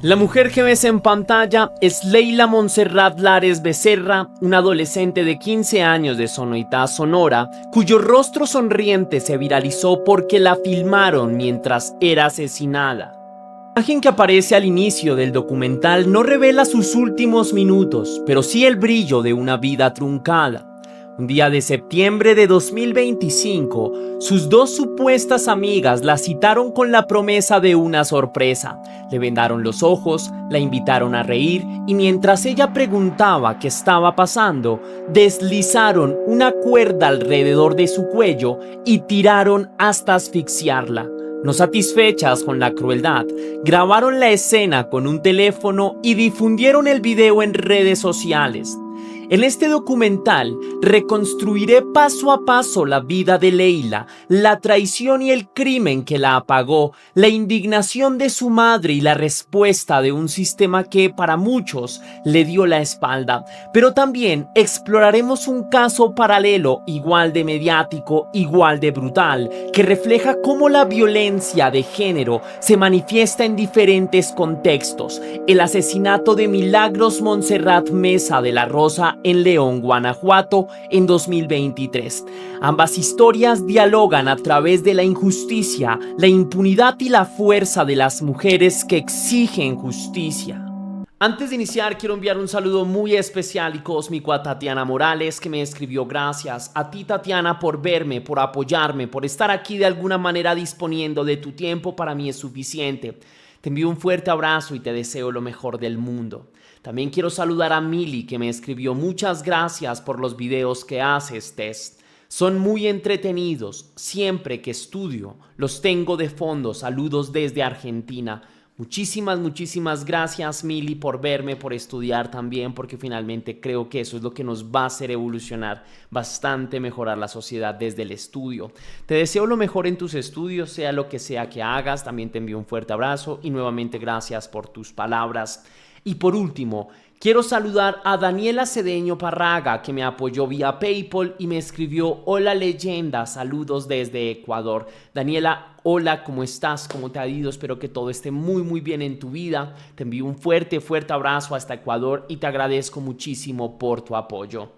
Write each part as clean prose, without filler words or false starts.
La mujer que ves en pantalla es Leila Montserrat Lares Becerra, una adolescente de 15 años de Sonoita, Sonora, cuyo rostro sonriente se viralizó porque la filmaron mientras era asesinada. La imagen que aparece al inicio del documental no revela sus últimos minutos, pero sí el brillo de una vida truncada. Un día de septiembre de 2025, sus dos supuestas amigas la citaron con la promesa de una sorpresa. Le vendaron los ojos, la invitaron a reír y mientras ella preguntaba qué estaba pasando, deslizaron una cuerda alrededor de su cuello y tiraron hasta asfixiarla. No satisfechas con la crueldad, grabaron la escena con un teléfono y difundieron el video en redes sociales. En este documental reconstruiré paso a paso la vida de Leila, la traición y el crimen que la apagó, la indignación de su madre y la respuesta de un sistema que para muchos le dio la espalda. Pero también exploraremos un caso paralelo igual de mediático, igual de brutal, que refleja cómo la violencia de género se manifiesta en diferentes contextos. El asesinato de Milagros Montserrat Mesa de la Rosa en León, Guanajuato, en 2023. Ambas historias dialogan a través de la injusticia, la impunidad y la fuerza de las mujeres que exigen justicia. Antes de iniciar, quiero enviar un saludo muy especial y cósmico a Tatiana Morales, que me escribió: gracias a ti, Tatiana, por verme, por apoyarme, por estar aquí de alguna manera disponiendo de tu tiempo. Para mí es suficiente. Te envío un fuerte abrazo y te deseo lo mejor del mundo. También quiero saludar a Mili, que me escribió: muchas gracias por los videos que haces, Tess. Son muy entretenidos. Siempre que estudio, los tengo de fondo. Saludos desde Argentina. Muchísimas gracias, Mili, por verme, por estudiar también, porque finalmente creo que eso es lo que nos va a hacer evolucionar bastante, mejorar la sociedad desde el estudio. Te deseo lo mejor en tus estudios, sea lo que sea que hagas. También te envío un fuerte abrazo y nuevamente gracias por tus palabras. Y por último, quiero saludar a Daniela Cedeño Parraga, que me apoyó vía PayPal y me escribió: hola leyenda, saludos desde Ecuador. Daniela, hola, ¿cómo estás? ¿Cómo te ha ido? Espero que todo esté muy bien en tu vida. Te envío un fuerte abrazo hasta Ecuador y te agradezco muchísimo por tu apoyo.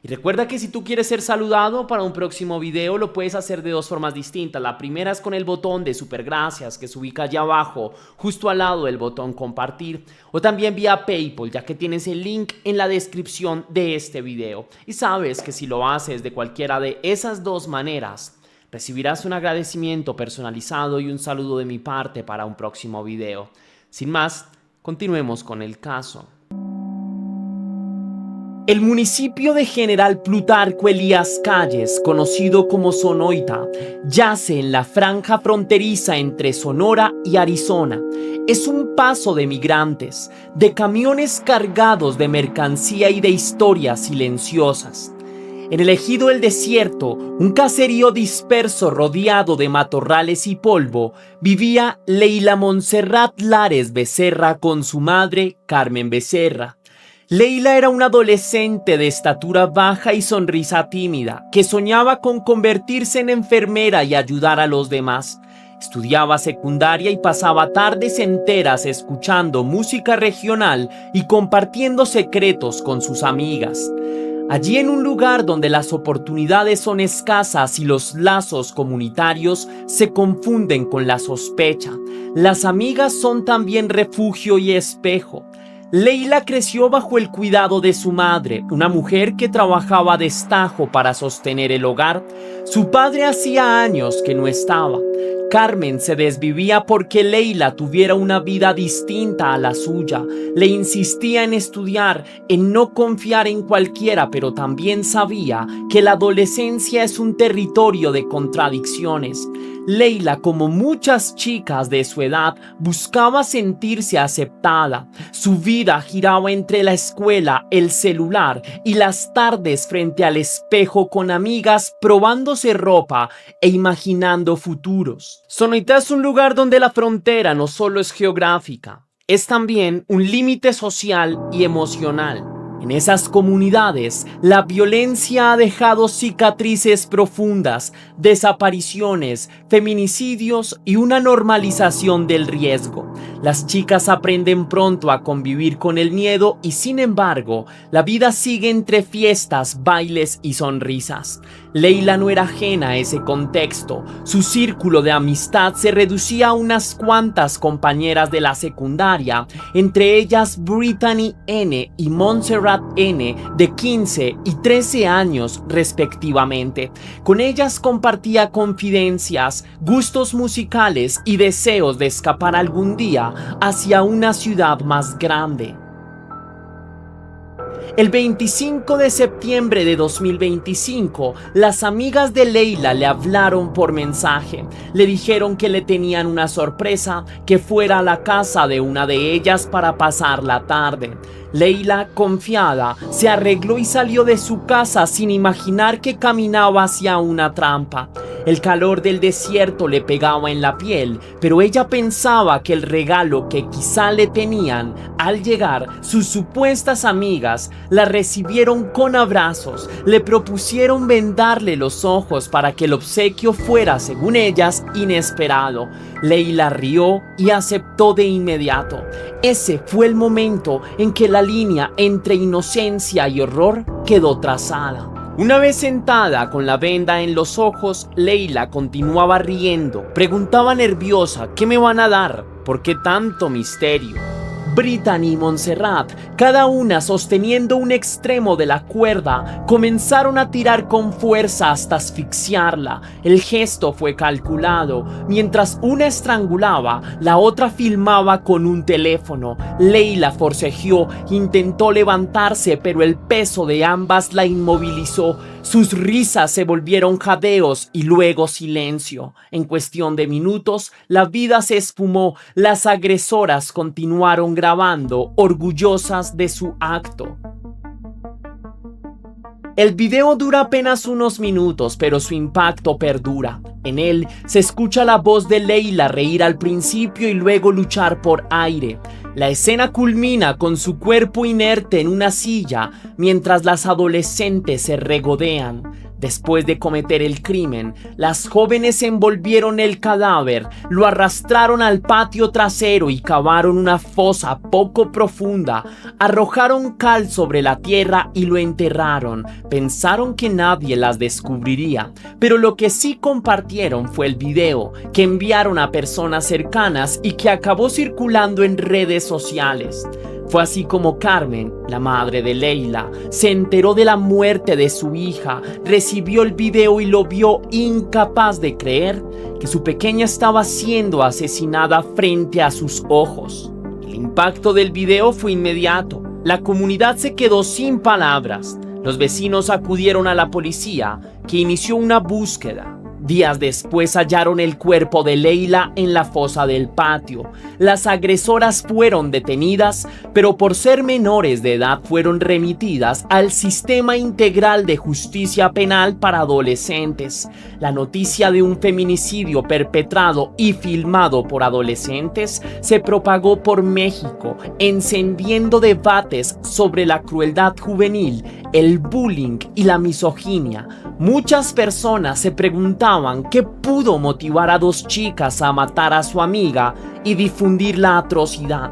Y recuerda que si tú quieres ser saludado para un próximo video, lo puedes hacer de dos formas distintas. La primera es con el botón de super gracias que se ubica allá abajo, justo al lado del botón compartir, o también vía PayPal, ya que tienes el link en la descripción de este video. Y sabes que si lo haces de cualquiera de esas dos maneras, recibirás un agradecimiento personalizado y un saludo de mi parte para un próximo video. Sin más, continuemos con el caso. El municipio de General Plutarco Elías Calles, conocido como Sonoita, yace en la franja fronteriza entre Sonora y Arizona. Es un paso de migrantes, de camiones cargados de mercancía y de historias silenciosas. En el ejido El Desierto, un caserío disperso rodeado de matorrales y polvo, vivía Leila Montserrat Lares Becerra con su madre, Carmen Becerra. Leila era una adolescente de estatura baja y sonrisa tímida, que soñaba con convertirse en enfermera y ayudar a los demás. Estudiaba secundaria y pasaba tardes enteras escuchando música regional y compartiendo secretos con sus amigas. Allí, en un lugar donde las oportunidades son escasas y los lazos comunitarios se confunden con la sospecha, las amigas son también refugio y espejo. Leila creció bajo el cuidado de su madre, una mujer que trabajaba a destajo para sostener el hogar. Su padre hacía años que no estaba. Carmen se desvivía porque Leila tuviera una vida distinta a la suya. Le insistía en estudiar, en no confiar en cualquiera, pero también sabía que la adolescencia es un territorio de contradicciones. Leila, como muchas chicas de su edad, buscaba sentirse aceptada. Su vida giraba entre la escuela, el celular y las tardes frente al espejo con amigas probándose ropa e imaginando futuros. Sonoita es un lugar donde la frontera no solo es geográfica, es también un límite social y emocional. En esas comunidades, la violencia ha dejado cicatrices profundas, desapariciones, feminicidios y una normalización del riesgo. Las chicas aprenden pronto a convivir con el miedo y, sin embargo, la vida sigue entre fiestas, bailes y sonrisas. Leila no era ajena a ese contexto. Su círculo de amistad se reducía a unas cuantas compañeras de la secundaria, entre ellas Brittany N. y Montserrat N., de 15 y 13 años respectivamente. Con ellas compartía confidencias, gustos musicales y deseos de escapar algún día hacia una ciudad más grande. El 25 de septiembre de 2025, las amigas de Leila le hablaron por mensaje. Le dijeron que le tenían una sorpresa, que fuera a la casa de una de ellas para pasar la tarde. Leila, confiada, se arregló y salió de su casa sin imaginar que caminaba hacia una trampa. El calor del desierto le pegaba en la piel, pero ella pensaba que el regalo que quizá le tenían al llegar sus supuestas amigas la recibieron con abrazos, le propusieron vendarle los ojos para que el obsequio fuera, según ellas, inesperado. Leila rió y aceptó de inmediato. Ese fue el momento en que la línea entre inocencia y horror quedó trazada. Una vez sentada con la venda en los ojos, Leila continuaba riendo. Preguntaba nerviosa: ¿qué me van a dar? ¿Por qué tanto misterio? Brittany y Montserrat, cada una sosteniendo un extremo de la cuerda, comenzaron a tirar con fuerza hasta asfixiarla. El gesto fue calculado. Mientras una estrangulaba, la otra filmaba con un teléfono. Leila forcejeó, intentó levantarse, pero el peso de ambas la inmovilizó. Sus risas se volvieron jadeos y luego silencio. En cuestión de minutos, la vida se esfumó. Las agresoras continuaron grabando, orgullosas de su acto. El video dura apenas unos minutos, pero su impacto perdura. En él se escucha la voz de Leila reír al principio y luego luchar por aire. La escena culmina con su cuerpo inerte en una silla mientras las adolescentes se regodean. Después de cometer el crimen, las jóvenes envolvieron el cadáver, lo arrastraron al patio trasero y cavaron una fosa poco profunda. Arrojaron cal sobre la tierra y lo enterraron. Pensaron que nadie las descubriría, pero lo que sí compartieron fue el video, que enviaron a personas cercanas y que acabó circulando en redes sociales. Fue así como Carmen, la madre de Leila, se enteró de la muerte de su hija, recibió el video y lo vio, incapaz de creer que su pequeña estaba siendo asesinada frente a sus ojos. El impacto del video fue inmediato. La comunidad se quedó sin palabras. Los vecinos acudieron a la policía, que inició una búsqueda. Días después hallaron el cuerpo de Leila en la fosa del patio. Las agresoras fueron detenidas, pero por ser menores de edad fueron remitidas al Sistema Integral de Justicia Penal para Adolescentes. La noticia de un feminicidio perpetrado y filmado por adolescentes se propagó por México, encendiendo debates sobre la crueldad juvenil, el bullying y la misoginia. Muchas personas se preguntaban qué pudo motivar a dos chicas a matar a su amiga y difundir la atrocidad.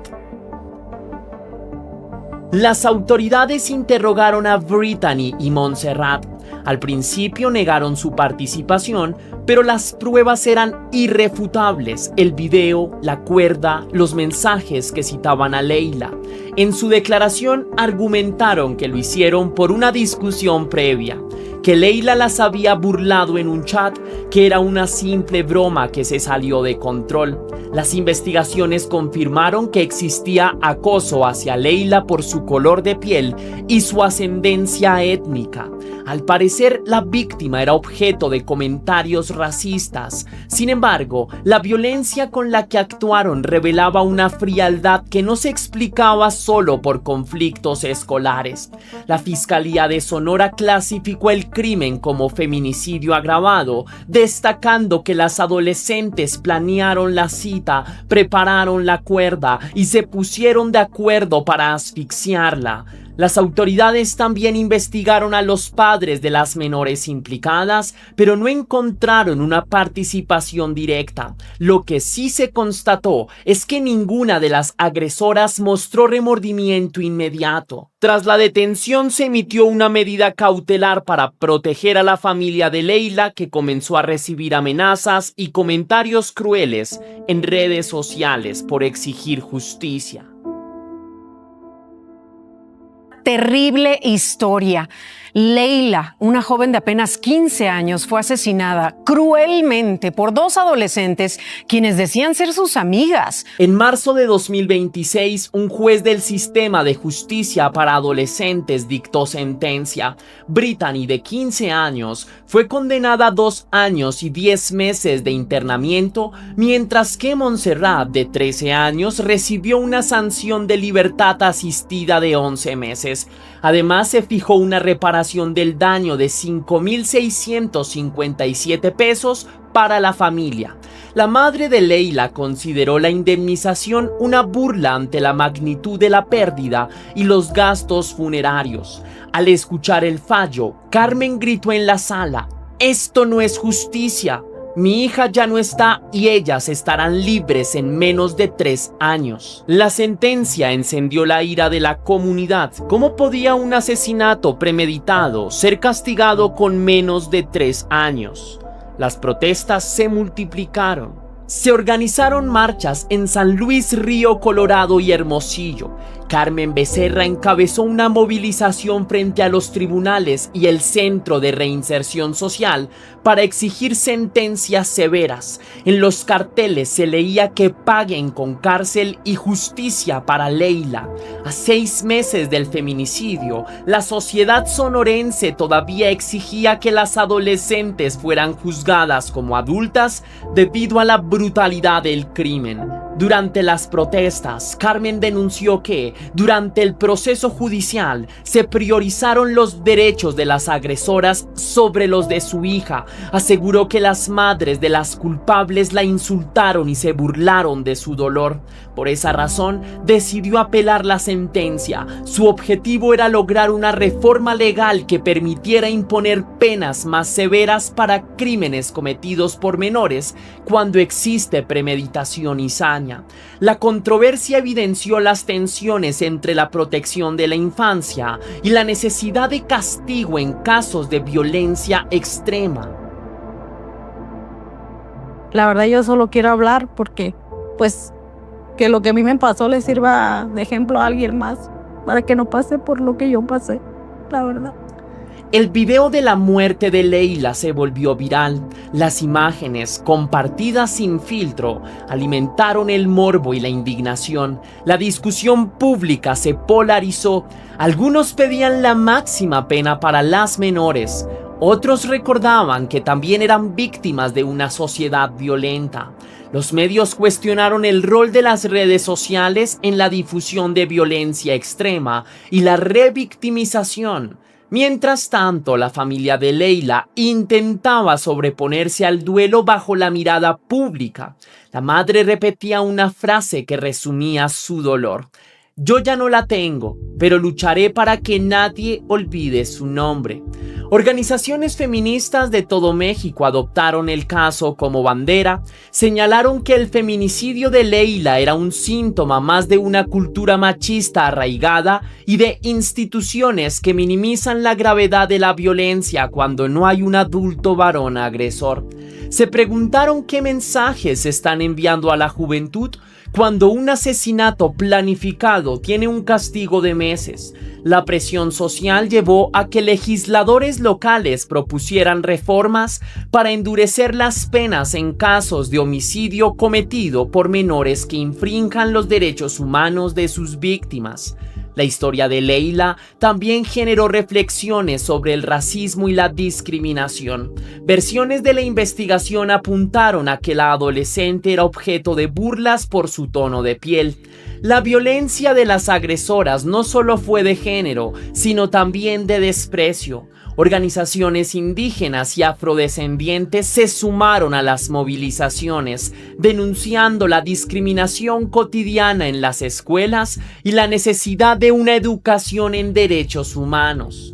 Las autoridades interrogaron a Brittany y Montserrat. Al principio negaron su participación, pero las pruebas eran irrefutables: el video, la cuerda, los mensajes que citaban a Leila. En su declaración argumentaron que lo hicieron por una discusión previa, que Leila las había burlado en un chat, que era una simple broma que se salió de control. Las investigaciones confirmaron que existía acoso hacia Leila por su color de piel y su ascendencia étnica. Al parecer, la víctima era objeto de comentarios racistas. Sin embargo, la violencia con la que actuaron revelaba una frialdad que no se explicaba solo por conflictos escolares. La Fiscalía de Sonora clasificó el crimen como feminicidio agravado, destacando que las adolescentes planearon la cita, prepararon la cuerda y se pusieron de acuerdo para asfixiarla. Las autoridades también investigaron a los padres de las menores implicadas, pero no encontraron una participación directa. Lo que sí se constató es que ninguna de las agresoras mostró remordimiento inmediato. Tras la detención se emitió una medida cautelar para proteger a la familia de Leila, que comenzó a recibir amenazas y comentarios crueles en redes sociales por exigir justicia. Terrible historia. Leila, una joven de apenas 15 años, fue asesinada cruelmente por dos adolescentes quienes decían ser sus amigas. En marzo de 2026, un juez del sistema de justicia para adolescentes dictó sentencia. Brittany, de 15 años, fue condenada a 2 años y 10 meses de internamiento, mientras que Montserrat, de 13 años, recibió una sanción de libertad asistida de 11 meses. Además, se fijó una reparación del daño de 5.657 pesos para la familia. La madre de Leila consideró la indemnización una burla ante la magnitud de la pérdida y los gastos funerarios. Al escuchar el fallo, Carmen gritó en la sala: «¡Esto no es justicia! Mi hija ya no está y ellas estarán libres en menos de 3 años». La sentencia encendió la ira de la comunidad. ¿Cómo podía un asesinato premeditado ser castigado con menos de 3 años? Las protestas se multiplicaron. Se organizaron marchas en San Luis Río Colorado y Hermosillo. Carmen Becerra encabezó una movilización frente a los tribunales y el Centro de Reinserción Social para exigir sentencias severas. En los carteles se leía que paguen con cárcel y justicia para Leila. A 6 meses del feminicidio, la sociedad sonorense todavía exigía que las adolescentes fueran juzgadas como adultas debido a la brutalidad del crimen. Durante las protestas, Carmen denunció que, durante el proceso judicial, se priorizaron los derechos de las agresoras sobre los de su hija. Aseguró que las madres de las culpables la insultaron y se burlaron de su dolor. Por esa razón, decidió apelar la sentencia. Su objetivo era lograr una reforma legal que permitiera imponer penas más severas para crímenes cometidos por menores cuando existe premeditación y saña. La controversia evidenció las tensiones entre la protección de la infancia y la necesidad de castigo en casos de violencia extrema. La verdad, yo solo quiero hablar porque, pues, que lo que a mí me pasó le sirva de ejemplo a alguien más, para que no pase por lo que yo pasé, la verdad. El video de la muerte de Leila se volvió viral. Las imágenes, compartidas sin filtro, alimentaron el morbo y la indignación. La discusión pública se polarizó. Algunos pedían la máxima pena para las menores. Otros recordaban que también eran víctimas de una sociedad violenta. Los medios cuestionaron el rol de las redes sociales en la difusión de violencia extrema y la revictimización. Mientras tanto, la familia de Leila intentaba sobreponerse al duelo bajo la mirada pública. La madre repetía una frase que resumía su dolor: «Yo ya no la tengo, pero lucharé para que nadie olvide su nombre». Organizaciones feministas de todo México adoptaron el caso como bandera. Señalaron que el feminicidio de Leila era un síntoma más de una cultura machista arraigada y de instituciones que minimizan la gravedad de la violencia cuando no hay un adulto varón agresor. Se preguntaron qué mensajes se están enviando a la juventud cuando un asesinato planificado tiene un castigo de meses. La presión social llevó a que legisladores locales propusieran reformas para endurecer las penas en casos de homicidio cometido por menores que infrinjan los derechos humanos de sus víctimas. La historia de Leila también generó reflexiones sobre el racismo y la discriminación. Versiones de la investigación apuntaron a que la adolescente era objeto de burlas por su tono de piel. La violencia de las agresoras no solo fue de género, sino también de desprecio. Organizaciones indígenas y afrodescendientes se sumaron a las movilizaciones, denunciando la discriminación cotidiana en las escuelas y la necesidad de una educación en derechos humanos.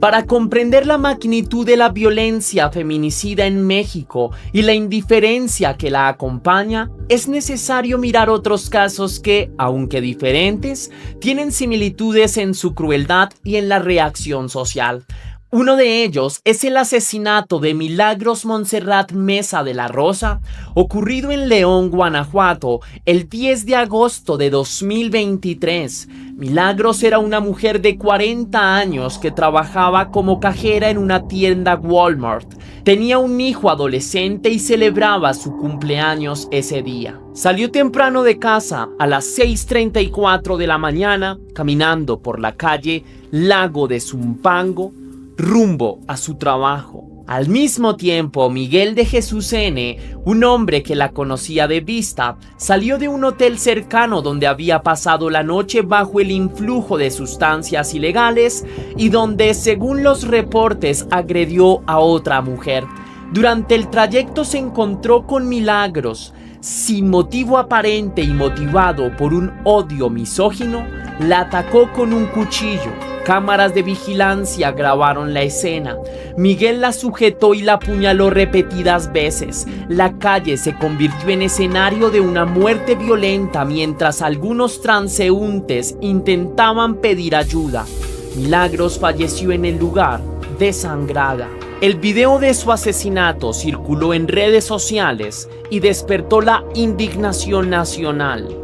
Para comprender la magnitud de la violencia feminicida en México y la indiferencia que la acompaña, es necesario mirar otros casos que, aunque diferentes, tienen similitudes en su crueldad y en la reacción social. Uno de ellos es el asesinato de Milagros Montserrat Mesa de la Rosa, ocurrido en León, Guanajuato, el 10 de agosto de 2023. Milagros era una mujer de 40 años que trabajaba como cajera en una tienda Walmart. Tenía un hijo adolescente y celebraba su cumpleaños ese día. Salió temprano de casa a las 6:34 de la mañana, caminando por la calle Lago de Zumpango, rumbo a su trabajo. Al mismo tiempo, Miguel de Jesús N., un hombre que la conocía de vista, salió de un hotel cercano donde había pasado la noche bajo el influjo de sustancias ilegales y donde, según los reportes, agredió a otra mujer. Durante el trayecto se encontró con Milagros. Sin motivo aparente y motivado por un odio misógino, la atacó con un cuchillo. Cámaras de vigilancia grabaron la escena. Miguel la sujetó y la apuñaló repetidas veces. La calle se convirtió en escenario de una muerte violenta mientras algunos transeúntes intentaban pedir ayuda. Milagros falleció en el lugar, desangrada. El video de su asesinato circuló en redes sociales y despertó la indignación nacional.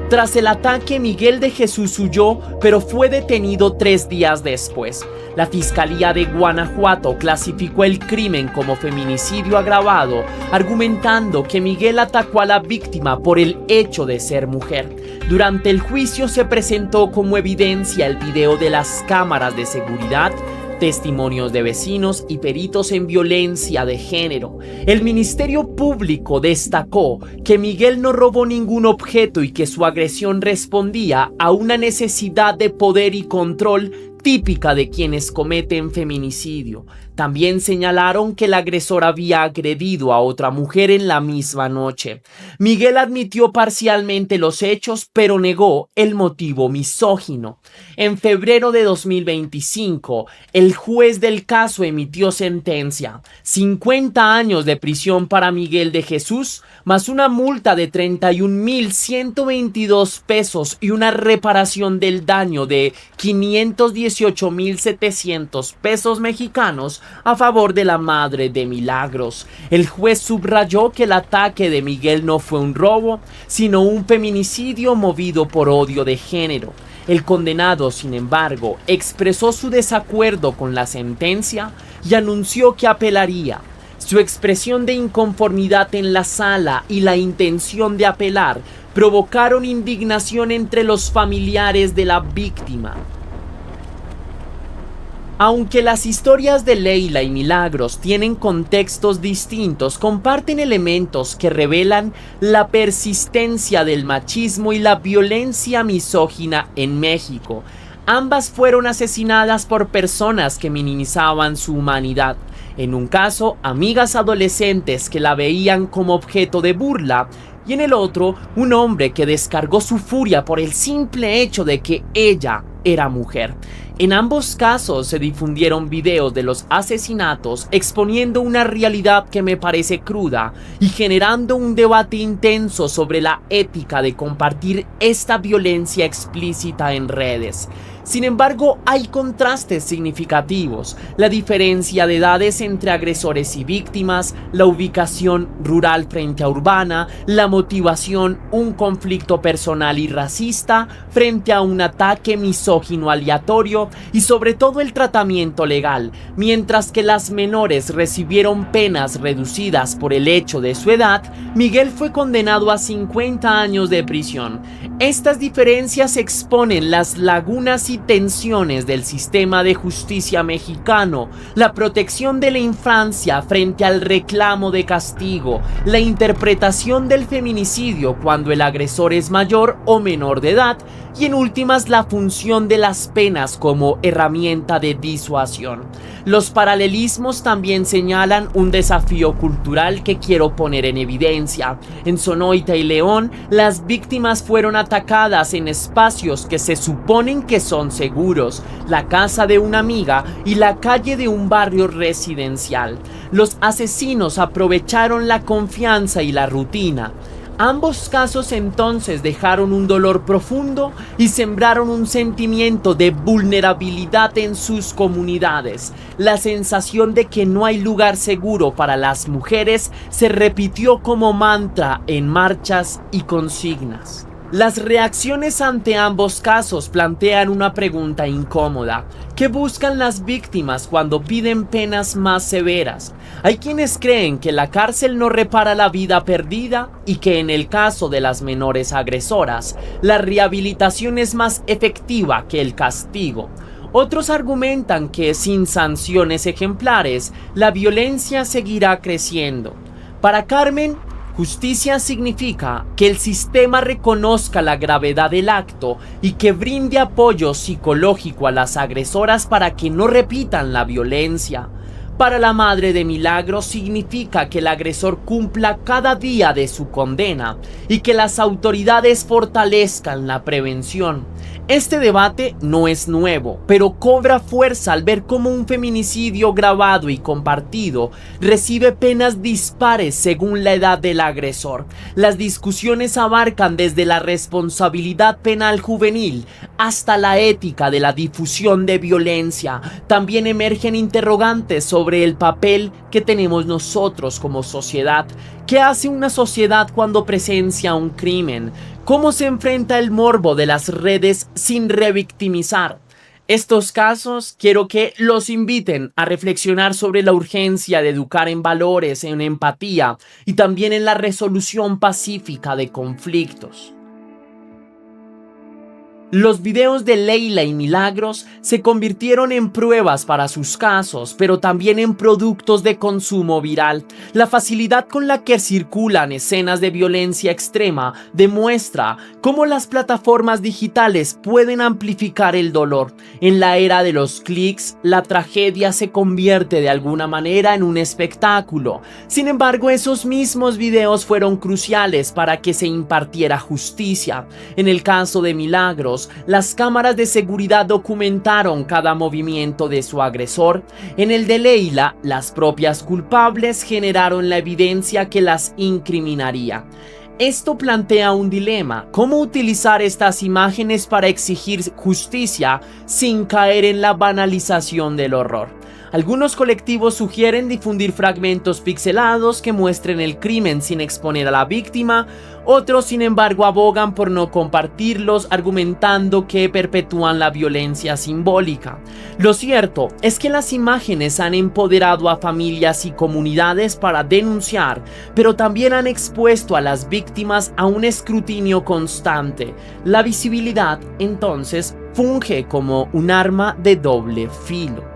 Tras el ataque, Miguel de Jesús huyó, pero fue detenido 3 días después. La Fiscalía de Guanajuato clasificó el crimen como feminicidio agravado, argumentando que Miguel atacó a la víctima por el hecho de ser mujer. Durante el juicio se presentó como evidencia el video de las cámaras de seguridad, testimonios de vecinos y peritos en violencia de género. El Ministerio Público destacó que Miguel no robó ningún objeto y que su agresión respondía a una necesidad de poder y control típica de quienes cometen feminicidio. También señalaron que el agresor había agredido a otra mujer en la misma noche. Miguel admitió parcialmente los hechos, pero negó el motivo misógino. En febrero de 2025, el juez del caso emitió sentencia: 50 años de prisión para Miguel de Jesús, más una multa de 31,122 pesos y una reparación del daño de 518,700 pesos mexicanos a favor de la madre de Milagros. El juez subrayó que el ataque de Miguel no fue un robo, sino un feminicidio movido por odio de género. El condenado, sin embargo, expresó su desacuerdo con la sentencia y anunció que apelaría. Su expresión de inconformidad en la sala y la intención de apelar provocaron indignación entre los familiares de la víctima. Aunque las historias de Leila y Milagros tienen contextos distintos, comparten elementos que revelan la persistencia del machismo y la violencia misógina en México. Ambas fueron asesinadas por personas que minimizaban su humanidad. En un caso, amigas adolescentes que la veían como objeto de burla, y en el otro, un hombre que descargó su furia por el simple hecho de que ella era mujer. En ambos casos se difundieron videos de los asesinatos exponiendo una realidad que me parece cruda y generando un debate intenso sobre la ética de compartir esta violencia explícita en redes. Sin embargo, hay contrastes significativos: la diferencia de edades entre agresores y víctimas, la ubicación rural frente a urbana, la motivación, un conflicto personal y racista frente a un ataque misógino aleatorio, y sobre todo el tratamiento legal, mientras que las menores recibieron penas reducidas por el hecho de su edad. Miguel fue condenado a 50 años de prisión. Estas diferencias exponen las lagunas y tensiones del sistema de justicia mexicano, la protección de la infancia frente al reclamo de castigo, la interpretación del feminicidio cuando el agresor es mayor o menor de edad, y en últimas la función de las penas como herramienta de disuasión. Los paralelismos también señalan un desafío cultural que quiero poner en evidencia. En Sonoita y León, las víctimas fueron atacadas en espacios que se suponen que son seguros, la casa de una amiga y la calle de un barrio residencial. Los asesinos aprovecharon la confianza y la rutina. Ambos casos entonces dejaron un dolor profundo y sembraron un sentimiento de vulnerabilidad en sus comunidades. La sensación de que no hay lugar seguro para las mujeres se repitió como mantra en marchas y consignas. Las reacciones ante ambos casos plantean una pregunta incómoda. ¿Qué buscan las víctimas cuando piden penas más severas? Hay quienes creen que la cárcel no repara la vida perdida y que en el caso de las menores agresoras, la rehabilitación es más efectiva que el castigo. Otros argumentan que sin sanciones ejemplares, la violencia seguirá creciendo. Para Carmen, justicia significa que el sistema reconozca la gravedad del acto y que brinde apoyo psicológico a las agresoras para que no repitan la violencia. Para la madre de Milagros significa que el agresor cumpla cada día de su condena y que las autoridades fortalezcan la prevención. Este debate no es nuevo, pero cobra fuerza al ver cómo un feminicidio grabado y compartido recibe penas dispares según la edad del agresor. Las discusiones abarcan desde la responsabilidad penal juvenil hasta la ética de la difusión de violencia. También emergen interrogantes sobre el papel que tenemos nosotros como sociedad. ¿Qué hace una sociedad cuando presencia un crimen? ¿Cómo se enfrenta el morbo de las redes sin revictimizar? Estos casos quiero que los inviten a reflexionar sobre la urgencia de educar en valores, en empatía y también en la resolución pacífica de conflictos. Los videos de Leila y Milagros se convirtieron en pruebas para sus casos, pero también en productos de consumo viral. La facilidad con la que circulan escenas de violencia extrema demuestra cómo las plataformas digitales pueden amplificar el dolor. En la era de los clics, la tragedia se convierte de alguna manera en un espectáculo. Sin embargo, esos mismos videos fueron cruciales para que se impartiera justicia. En el caso de Milagros, las cámaras de seguridad documentaron cada movimiento de su agresor. En el de Leila, las propias culpables generaron la evidencia que las incriminaría. Esto plantea un dilema: ¿cómo utilizar estas imágenes para exigir justicia sin caer en la banalización del horror? Algunos colectivos sugieren difundir fragmentos pixelados que muestren el crimen sin exponer a la víctima. Otros, sin embargo, abogan por no compartirlos, argumentando que perpetúan la violencia simbólica. Lo cierto es que las imágenes han empoderado a familias y comunidades para denunciar, pero también han expuesto a las víctimas a un escrutinio constante. La visibilidad, entonces, funge como un arma de doble filo.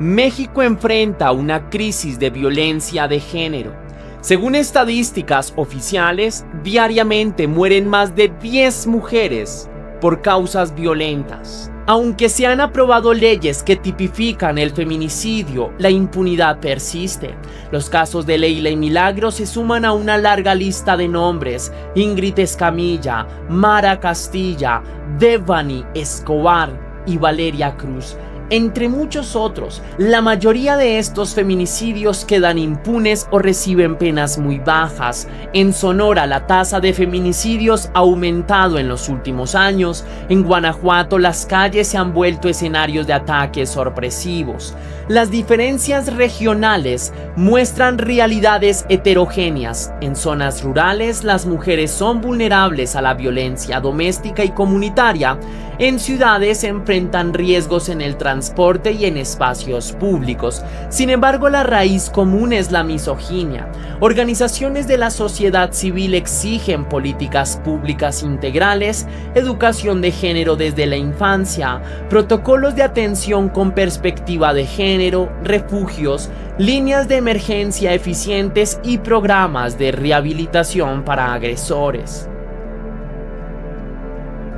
México enfrenta una crisis de violencia de género. Según estadísticas oficiales, diariamente mueren más de 10 mujeres por causas violentas. Aunque se han aprobado leyes que tipifican el feminicidio, la impunidad persiste. Los casos de Leila y Milagros se suman a una larga lista de nombres: Ingrid Escamilla, Mara Castilla, Devani Escobar y Valeria Cruz, entre muchos otros. La mayoría de estos feminicidios quedan impunes o reciben penas muy bajas. En Sonora, la tasa de feminicidios ha aumentado en los últimos años. En Guanajuato, las calles se han vuelto escenarios de ataques sorpresivos. Las diferencias regionales muestran realidades heterogéneas. En zonas rurales, las mujeres son vulnerables a la violencia doméstica y comunitaria. En ciudades enfrentan riesgos en el transporte y en espacios públicos. Sin embargo, la raíz común es la misoginia. Organizaciones de la sociedad civil exigen políticas públicas integrales, educación de género desde la infancia, protocolos de atención con perspectiva de género, refugios, líneas de emergencia eficientes y programas de rehabilitación para agresores.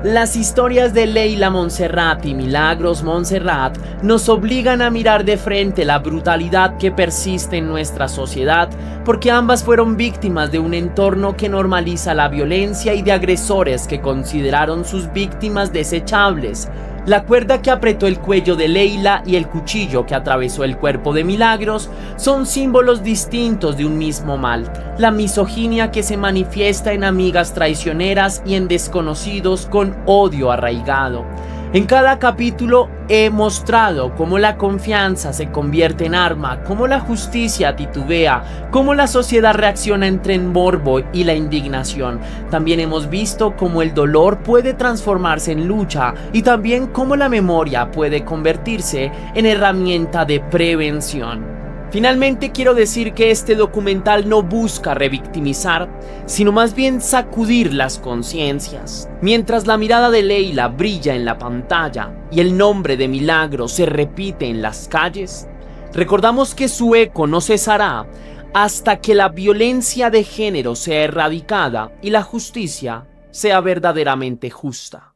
Las historias de Leila Montserrat y Milagros Montserrat nos obligan a mirar de frente la brutalidad que persiste en nuestra sociedad, porque ambas fueron víctimas de un entorno que normaliza la violencia y de agresores que consideraron sus víctimas desechables. La cuerda que apretó el cuello de Leila y el cuchillo que atravesó el cuerpo de Milagros son símbolos distintos de un mismo mal: la misoginia que se manifiesta en amigas traicioneras y en desconocidos con odio arraigado. En cada capítulo he mostrado cómo la confianza se convierte en arma, cómo la justicia titubea, cómo la sociedad reacciona entre el morbo y la indignación. También hemos visto cómo el dolor puede transformarse en lucha y también cómo la memoria puede convertirse en herramienta de prevención. Finalmente quiero decir que este documental no busca revictimizar, sino más bien sacudir las conciencias. Mientras la mirada de Leila brilla en la pantalla y el nombre de Milagros se repite en las calles, recordamos que su eco no cesará hasta que la violencia de género sea erradicada y la justicia sea verdaderamente justa.